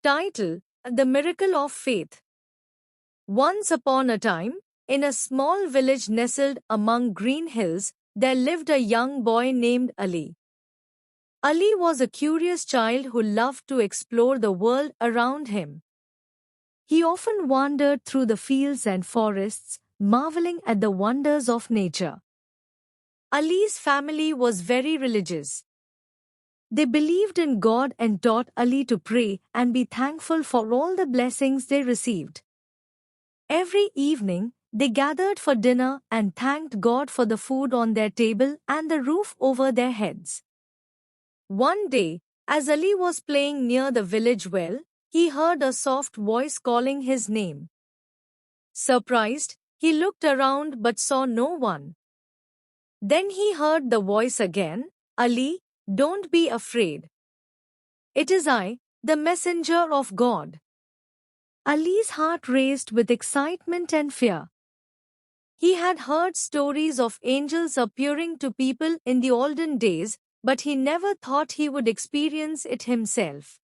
Title: The Miracle of Faith. Once upon a time, in a small village nestled among green hills, there lived a young boy named Ali. Ali was a curious child who loved to explore the world around him. He often wandered through the fields and forests, marveling at the wonders of nature. Ali's family was very religious. They believed in God and taught Ali to pray and be thankful for all the blessings they received. Every evening, they gathered for dinner and thanked God for the food on their table and the roof over their heads. One day, as Ali was playing near the village well, he heard a soft voice calling his name. Surprised, he looked around but saw no one. Then he heard the voice again, "Ali, don't be afraid. It is I, the messenger of God." Ali's heart raced with excitement and fear. He had heard stories of angels appearing to people in the olden days, but he never thought he would experience it himself.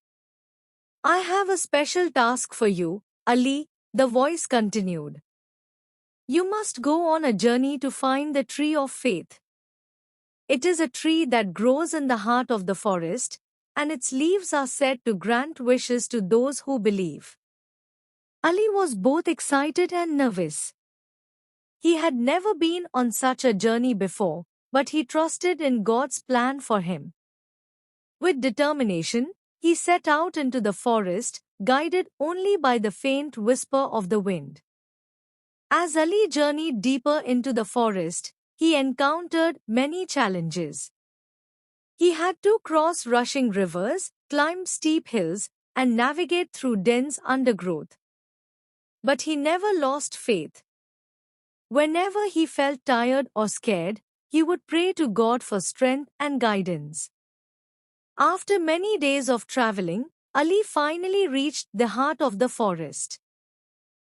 "I have a special task for you, Ali," the voice continued. "You must go on a journey to find the tree of faith. It is a tree that grows in the heart of the forest, and its leaves are said to grant wishes to those who believe." Ali was both excited and nervous. He had never been on such a journey before, but he trusted in God's plan for him. With determination, he set out into the forest, guided only by the faint whisper of the wind. As Ali journeyed deeper into the forest, he encountered many challenges. He had to cross rushing rivers, climb steep hills, and navigate through dense undergrowth. But he never lost faith. Whenever he felt tired or scared, he would pray to God for strength and guidance. After many days of traveling, Ali finally reached the heart of the forest.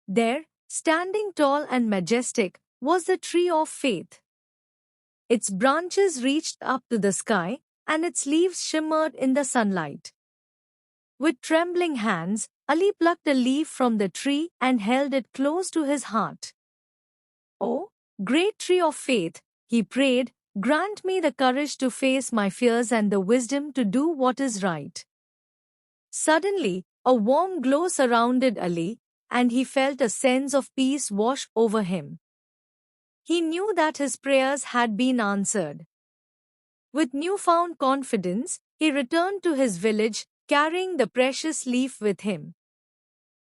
There, standing tall and majestic, was the tree of faith. Its branches reached up to the sky, and its leaves shimmered in the sunlight. With trembling hands, Ali plucked a leaf from the tree and held it close to his heart. "Oh, great tree of faith," he prayed, "grant me the courage to face my fears and the wisdom to do what is right." Suddenly, a warm glow surrounded Ali, and he felt a sense of peace wash over him. He knew that his prayers had been answered. With newfound confidence, he returned to his village, carrying the precious leaf with him.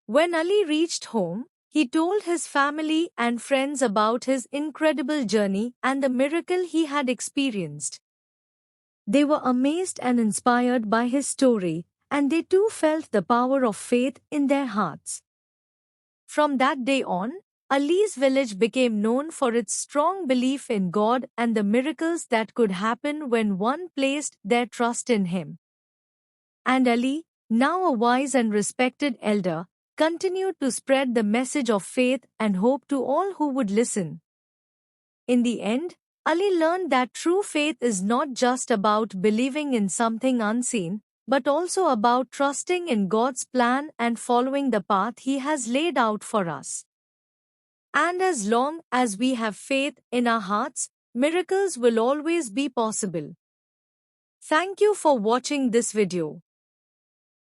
When Ali reached home, he told his family and friends about his incredible journey and the miracle he had experienced. They were amazed and inspired by his story, and they too felt the power of faith in their hearts. From that day on, Ali's village became known for its strong belief in God and the miracles that could happen when one placed their trust in him. And Ali, now a wise and respected elder, continued to spread the message of faith and hope to all who would listen. In the end, Ali learned that true faith is not just about believing in something unseen, but also about trusting in God's plan and following the path He has laid out for us. And as long as we have faith in our hearts, miracles will always be possible. Thank you for watching this video.